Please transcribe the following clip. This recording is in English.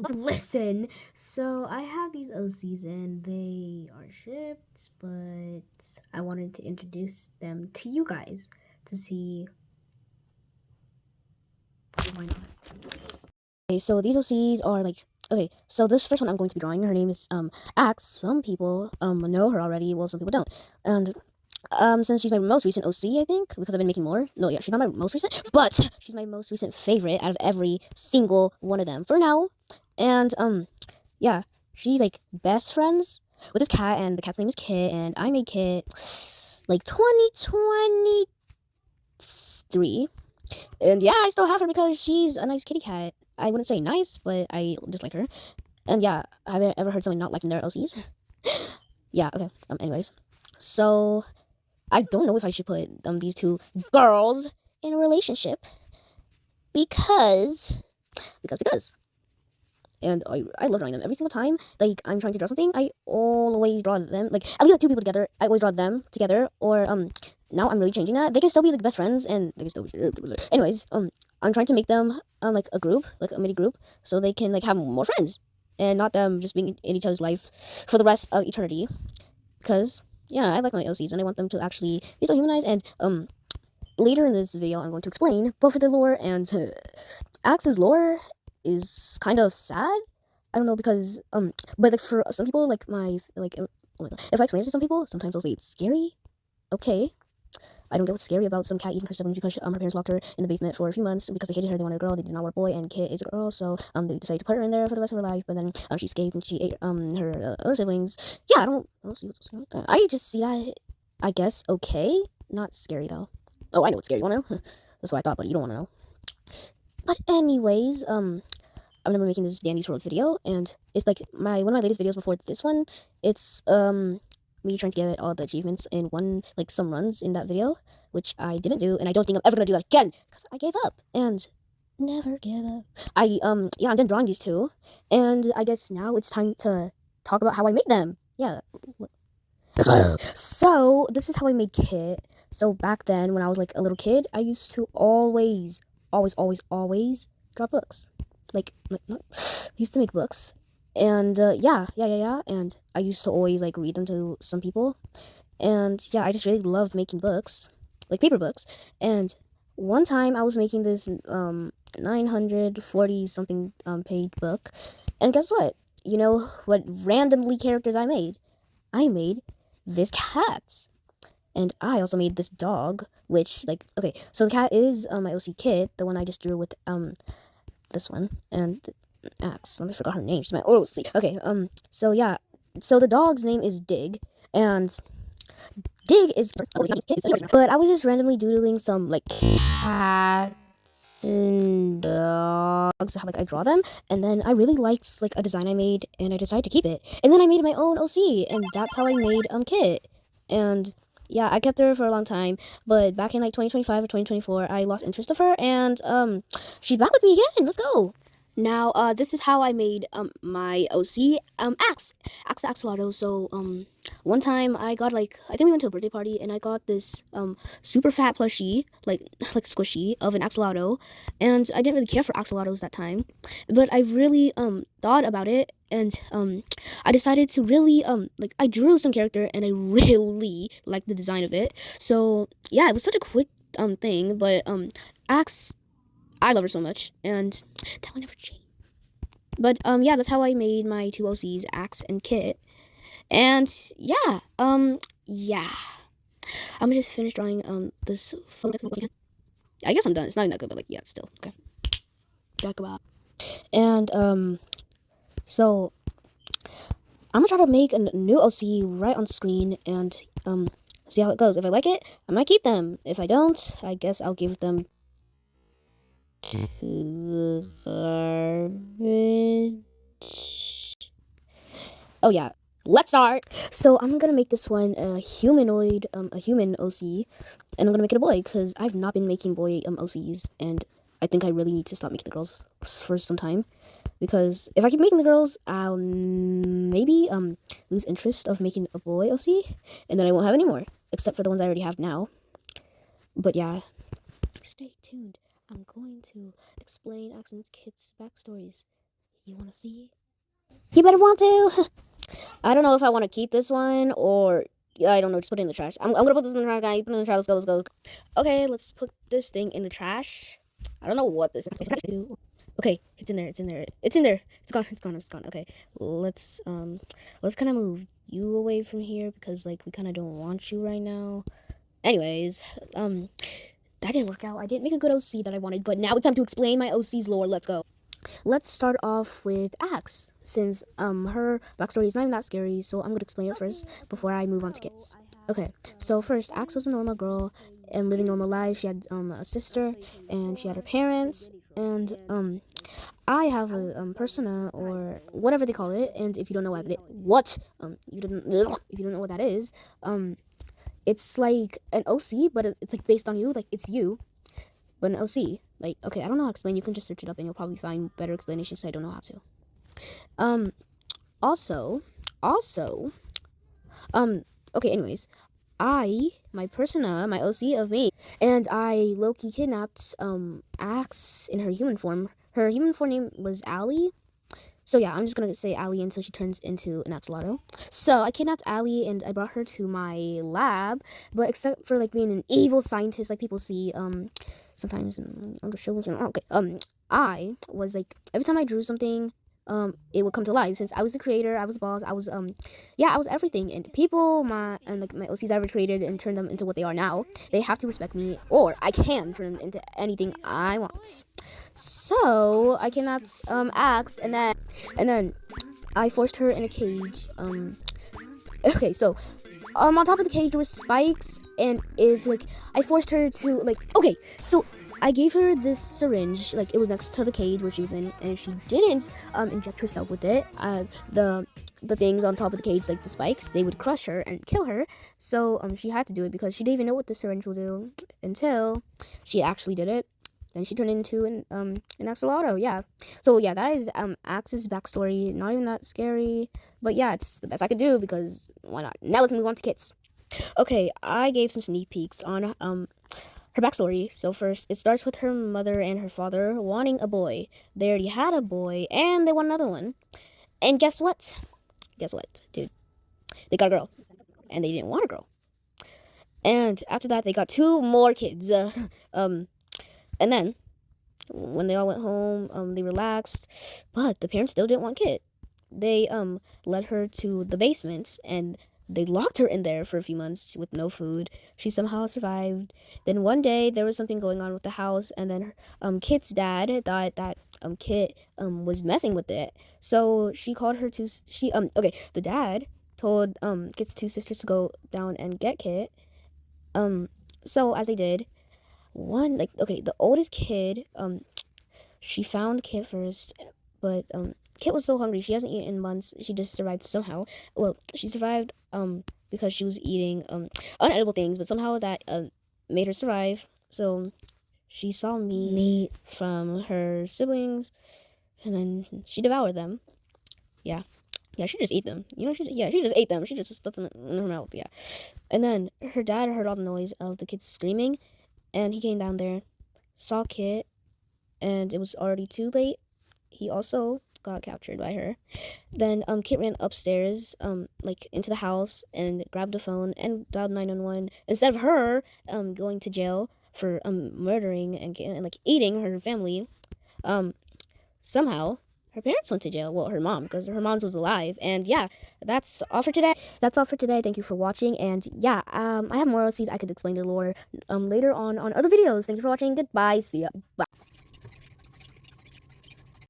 Listen, so I have these OCs and they are shipped, but I wanted to introduce them to you guys to see why not. Okay, so these OCs are like okay, so this first one I'm going to be drawing, her name is Axe. Some people know her already, well some people don't. And since she's my most recent OC, I think, because I've been making more. No, yeah, she's not my most recent, but she's my most recent favorite out of every single one of them for now. And yeah, she's like best friends with this cat, and the cat's name is Kit, and I made Kit like 2023. And yeah, I still have her because she's a nice kitty cat. I wouldn't say nice, but I just like her. And yeah, have you ever heard someone not liking their OCs? Yeah, okay. Anyways. So I don't know if I should put these two girls in a relationship because and I love drawing them every single time. Like I'm trying to draw something, I always draw them. Like at least like two people together, I always draw them together. Or now I'm really changing that. They can still be like best friends, and they can still be. Anyways, I'm trying to make them like a group, like a mini group, so they can like have more friends, and not them just being in each other's life for the rest of eternity. Because yeah, I like my OCs, and I want them to actually be so humanized. And later in this video, I'm going to explain both of the lore, and Axe's lore is kind of sad. I don't know because but like for some people like my like oh my god, if I explain it to some people, sometimes they'll say it's scary. Okay, I don't get what's scary about some cat eating her siblings because her parents locked her in the basement for a few months because they hated her. They wanted a girl. They did not want a boy, and Kit is a girl, so they decided to put her in there for the rest of her life. But then she escaped and she ate her other siblings. Yeah, I don't see what's scary about that. I just see that I guess okay, not scary though. Oh, I know what's scary. You wanna know? That's what I thought, but you don't wanna know. But anyways, I'm gonna be making this Dandy's World video, and it's like one of my latest videos before this one. It's me trying to get all the achievements in one like some runs in that video, which I didn't do, and I don't think I'm ever gonna do that again because I gave up and never give up. Yeah, I'm done drawing these two, and I guess now it's time to talk about how I made them. Yeah. So this is how I made Kit. So back then, when I was like a little kid, I used to always draw books. Like not, I used to make books, and yeah. And I used to always like read them to some people, and yeah, I just really loved making books, like paper books. And one time I was making this 940 something page book, and guess what? You know what randomly characters I made? I made this cat. And I also made this dog, which like okay, so the cat is my OC Kit, the one I just drew with this one, and Axe. I forgot her name. She's my OC. Okay, so yeah, so the dog's name is Dig, and Dig is but I was just randomly doodling some like cats and dogs, how like I draw them, and then I really liked like a design I made, and I decided to keep it, and then I made my own OC, and that's how I made Kit, and yeah, I kept her for a long time, but back in like 2025 or 2024, I lost interest of her, and she's back with me again. Let's go. Now, this is how I made my OC Axe Axolotl. So one time I got like I think we went to a birthday party, and I got this super fat plushie like squishy of an axolotl, and I didn't really care for axolotls that time, but I really thought about it, and I decided to really like I drew some character, and I really liked the design of it. So yeah, it was such a quick thing, but Axe, I love her so much, and that will never change. But yeah, that's how I made my two OCs, Axe and Kit. And yeah. I'm gonna just finish drawing this photo. I guess I'm done. It's not even that good, but like yeah, still okay. Talk about. And so I'm gonna try to make a new OC right on screen, and see how it goes. If I like it, I might keep them. If I don't, I guess I'll give them to the garbage. Oh yeah, let's start. So I'm gonna make this one a humanoid, a human OC, and I'm gonna make it a boy because I've not been making boy OCs, and I think I really need to stop making the girls for some time, because if I keep making the girls, I'll maybe lose interest of making a boy OC, and then I won't have any more, except for the ones I already have now. But yeah, stay tuned. I'm going to explain Accent's kids' backstories. You want to see? You better want to. I don't know if I want to keep this one or yeah, I don't know. Just put it in the trash. I'm gonna put this in the trash, guys. Put it in the trash. Let's go. Let's go. Okay, let's put this thing in the trash. I don't know what this is. Okay, it's in there. It's in there. It's in there. It's gone. It's gone. It's gone. Okay, let's kind of move you away from here because like we kind of don't want you right now. Anyways, that didn't work out. I didn't make a good OC that I wanted, but now it's time to explain my OC's lore. Let's go. Let's start off with Axe, since her backstory is not even that scary, so I'm gonna explain it first before I move on to kids. Okay, so first, Axe was a normal girl and living normal life. She had a sister, and she had her parents, and I have a persona or whatever they call it, and if you don't know if you don't know what that is, it's like an OC, but it's like based on you, like it's you, but an OC. Like, okay, I don't know how to explain. You can just search it up and you'll probably find better explanations. I don't know how to. Um, also, also, okay, anyways, my persona, my OC of me, and I low-key kidnapped, Axe in her human form. Her human form name was Allie. So yeah, I'm just gonna say Allie until she turns into an axolotl. So I kidnapped Allie and I brought her to my lab, but except for like being an evil scientist like people see sometimes on the shows and okay, I was like every time I drew something, it would come to life since I was the creator, I was the boss, I was yeah, I was everything, and people my OCs I ever created and turned them into what they are now, they have to respect me or I can turn them into anything I want. So I kidnapped Axe and then I forced her in a cage. Okay, so on top of the cage there was spikes, and if like I forced her to like okay, so I gave her this syringe, like it was next to the cage where she was in, and if she didn't inject herself with it, the things on top of the cage, like the spikes, they would crush her and kill her. So she had to do it because she didn't even know what the syringe will do until she actually did it. Then she turned into an axolotl. Yeah. So yeah, that is Axe's backstory. Not even that scary, but yeah, it's the best I could do because why not? Now let's move on to kids. Okay, I gave some sneak peeks on her backstory. So first, it starts with her mother and her father wanting a boy. They already had a boy, and they want another one. And guess what? Guess what, dude? They got a girl, and they didn't want a girl. And after that, they got two more kids. And then when they all went home, they relaxed, but the parents still didn't want Kit. They led her to the basement and they locked her in there for a few months with no food. She somehow survived. Then one day there was something going on with the house, and then Kit's dad thought that Kit was messing with it. So she called her two. The dad told Kit's two sisters to go down and get Kit. So as they did, the oldest kid, she found Kit first, but Kit was so hungry, she hasn't eaten in months. She just survived somehow. Well, she survived because she was eating unedible things, but somehow that made her survive. So she saw meat from her siblings, and then she devoured them. Yeah, she just ate them. You know, she just ate them. She just stuffed them in her mouth. Yeah, and then her dad heard all the noise of the kids screaming, and he came down there, saw Kit, and it was already too late. He also got captured by her. Then Kit ran upstairs, into the house and grabbed a phone and dialed 911 instead of her going to jail for murdering and eating her family. Somehow her parents went to jail. Well, her mom, because her mom was alive. And yeah, that's all for today. Thank you for watching. And yeah, I have more OCs. I could explain the lore later on other videos. Thank you for watching. Goodbye. See ya. Bye.